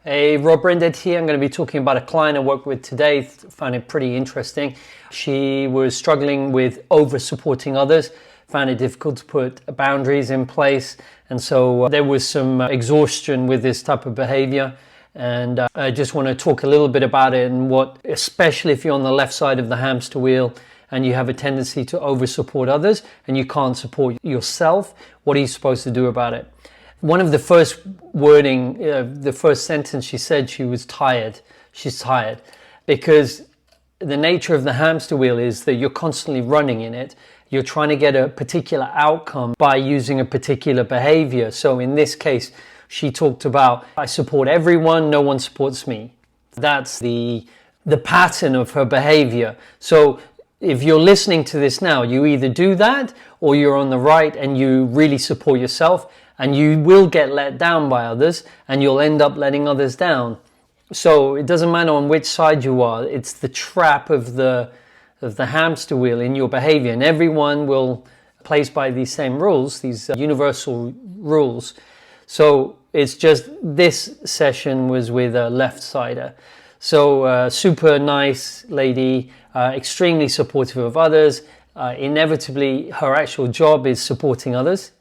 Hey, Rob Brended here. I'm going to be talking about a client I worked with today. Found it pretty interesting. She was struggling with over-supporting others, found it difficult to put boundaries in place, and so there was some exhaustion with this type of behavior. And I just want to talk a little bit about it and what, especially if you're on the left side of the hamster wheel and you have a tendency to over-support others and you can't support yourself, what are you supposed to do about it? One of the first wording, the first sentence she said she was tired. She's tired because the nature of the hamster wheel is that you're constantly running in it. You're trying to get a particular outcome by using a particular behavior. So in this case, she talked about, I support everyone, no one supports me. That's the pattern of her behavior. So if you're listening to this now, you either do that or you're on the right and you really support yourself, and you will get let down by others and you'll end up letting others down. So it doesn't matter on which side you are, it's the trap of the hamster wheel in your behavior, and everyone will plays by these same rules, these universal rules. So it's just this session was with a left-sider. So super nice lady, extremely supportive of others. Inevitably, her actual job is supporting others.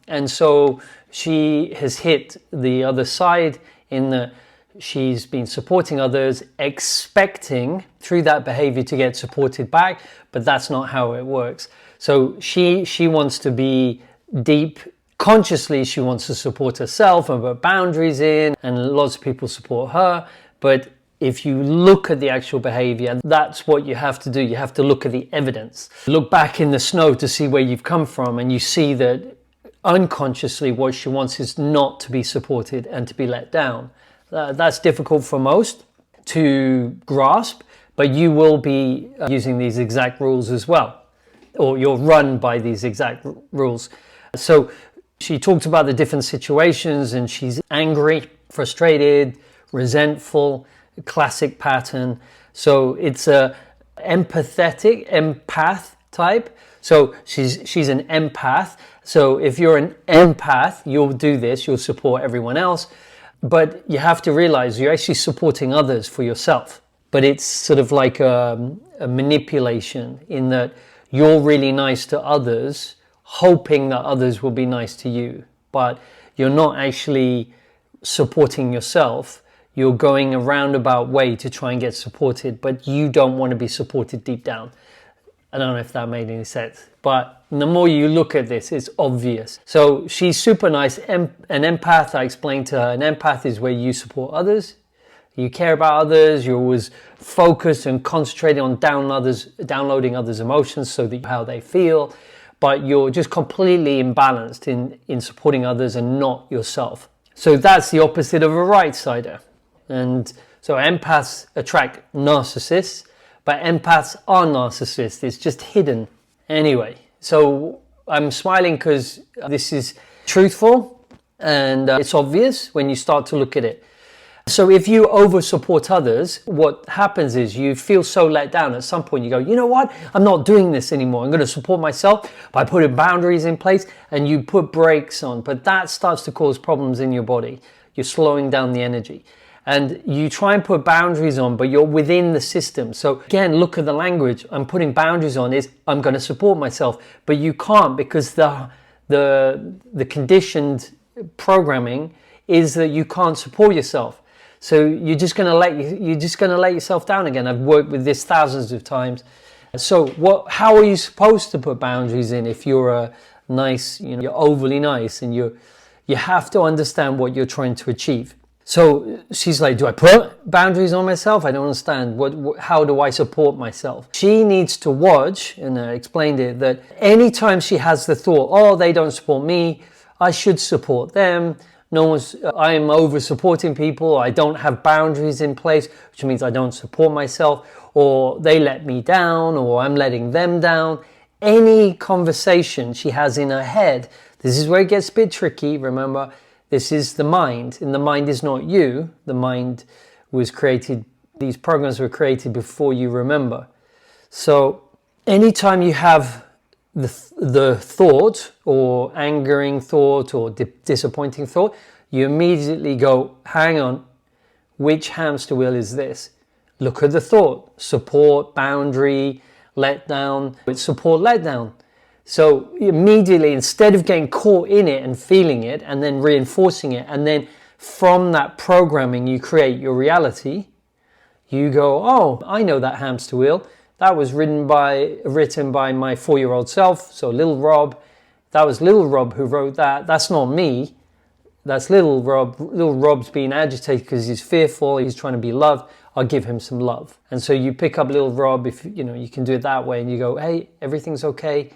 And so she has hit the other side in that she's been supporting others, expecting through that behavior to get supported back, but that's not how it works. So she wants to be deep. Consciously, she wants to support herself and put boundaries in, and lots of people support her. But if you look at the actual behavior, that's what you have to do. You have to look at the evidence. Look back in the snow to see where you've come from, and you see that unconsciously what she wants is not to be supported and to be let down. That's difficult for most to grasp, but you will be using these exact rules as well, or you're run by these exact rules. So she talked about the different situations, and she's angry, frustrated, resentful, classic pattern. So it's a empath type. So she's an empath. So if you're an empath, you'll do this, you'll support everyone else. But you have to realize you're actually supporting others for yourself. But it's sort of like a manipulation in that you're really nice to others, hoping that others will be nice to you. But you're not actually supporting yourself. You're going a roundabout way to try and get supported, but you don't want to be supported deep down. I don't know if that made any sense, but the more you look at this, it's obvious. So she's super nice. An empath, I explained to her, an empath is where you support others, you care about others, you're always focused and concentrating on downloading others' emotions so that how they feel, but you're just completely imbalanced in supporting others and not yourself. So that's the opposite of a right-sider. And so empaths attract narcissists, but empaths are narcissists. It's just hidden. Anyway, so I'm smiling because this is truthful and it's obvious when you start to look at it. So if you over-support others, what happens is you feel so let down. At some point you go, you know what? I'm not doing this anymore. I'm going to support myself by putting boundaries in place, and you put brakes on. But that starts to cause problems in your body. You're slowing down the energy. And you try and put boundaries on, but you're within the system. So again, look at the language. I'm putting boundaries on is I'm going to support myself, but you can't because the conditioned programming is that you can't support yourself. So you're just going to let yourself down again. I've worked with this thousands of times. So how are you supposed to put boundaries in if you're a nice, you're overly nice, and you have to understand what you're trying to achieve. So she's like, do I put boundaries on myself? I don't understand. How do I support myself? She needs to watch, and I explained it, that anytime she has the thought, oh, they don't support me, I should support them. I'm over supporting people. I don't have boundaries in place, which means I don't support myself, or they let me down, or I'm letting them down. Any conversation she has in her head, this is where it gets a bit tricky, remember. This is the mind, and the mind is not you. The mind was created, these programs were created before you remember. So anytime you have the thought or angering thought or disappointing thought, you immediately go, hang on, which hamster wheel is this? Look at the thought: support, boundary, let down. It's support, let down. So immediately, instead of getting caught in it and feeling it and then reinforcing it, and then from that programming you create your reality, you go, oh, I know that hamster wheel. That was written by my 4-year-old self, so little Rob. That was little Rob who wrote that. That's not me. That's little Rob. Little Rob's being agitated because he's fearful. He's trying to be loved. I'll give him some love. And so you pick up little Rob, if you can do it that way, and you go, hey, everything's okay.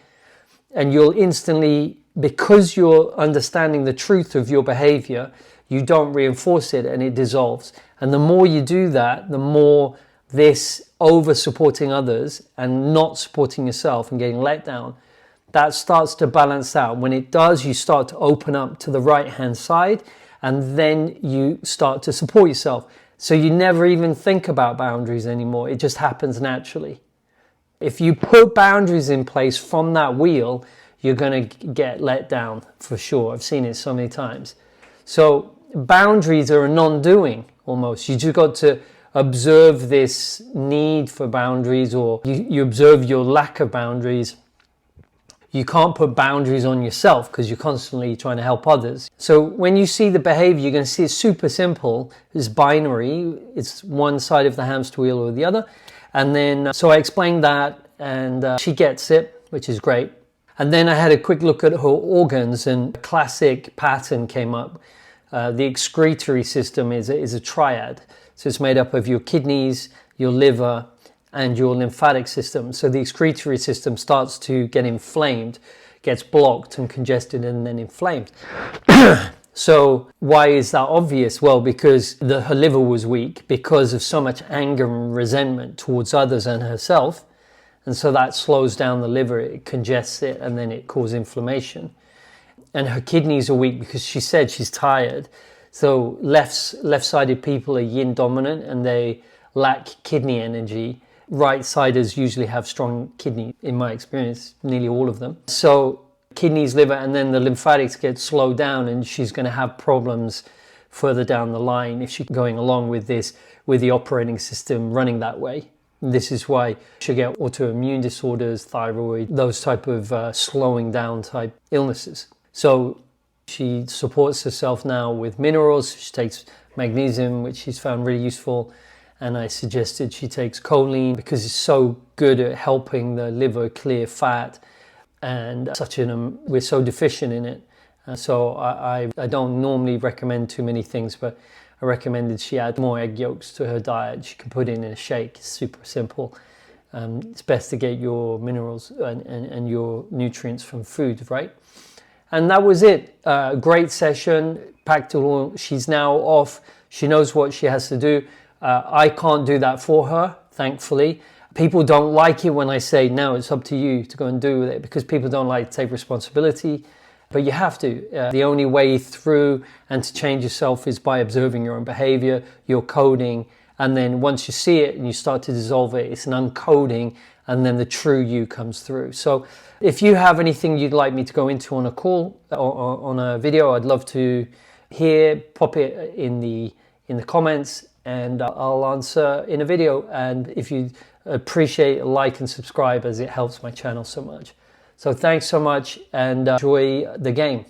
And you'll instantly, because you're understanding the truth of your behavior, you don't reinforce it and it dissolves. And the more you do that, the more this over supporting others and not supporting yourself and getting let down, that starts to balance out. When it does, you start to open up to the right hand side, and then you start to support yourself. So you never even think about boundaries anymore. It just happens naturally. If you put boundaries in place from that wheel, you're going to get let down for sure. I've seen it so many times. So boundaries are a non-doing almost. You just got to observe this need for boundaries, or you observe your lack of boundaries. You can't put boundaries on yourself because you're constantly trying to help others. So when you see the behavior, you're going to see it's super simple. It's binary. It's one side of the hamster wheel or the other. And then, so I explained that, and she gets it, which is great. And then I had a quick look at her organs, and a classic pattern came up. The excretory system is a triad. So it's made up of your kidneys, your liver, and your lymphatic system. So the excretory system starts to get inflamed, gets blocked and congested and then inflamed. So why is that obvious? Well, because her liver was weak because of so much anger and resentment towards others and herself. And so that slows down the liver, it congests it, and then it causes inflammation. And her kidneys are weak because she said she's tired. So left-sided people are yin dominant and they lack kidney energy. Right-siders usually have strong kidney, in my experience, nearly all of them. So kidneys, liver, and then the lymphatics get slowed down, and she's going to have problems further down the line if she's going along with this, with the operating system running that way. This is why she'll get autoimmune disorders, thyroid, those type of slowing down type illnesses. So she supports herself now with minerals. She takes magnesium, which she's found really useful. And I suggested she takes choline because it's so good at helping the liver clear fat, and we're so deficient in it. So I don't normally recommend too many things, but I recommended she add more egg yolks to her diet. She can put it in a shake. It's super simple. It's best to get your minerals and your nutrients from food, right? And that was it. Great session, packed it all. She's now off. She knows what she has to do. I can't do that for her, thankfully. People don't like it when I say, no, it's up to you to go and do with it, because people don't like to take responsibility. But you have to. The only way through and to change yourself is by observing your own behavior, your coding, and then once you see it and you start to dissolve it, it's an uncoding, and then the true you comes through. So if you have anything you'd like me to go into on a call or on a video, I'd love to hear. Pop it in the comments, and I'll answer in a video. And if you appreciate, like and subscribe, as it helps my channel so much. So thanks so much, and enjoy the game.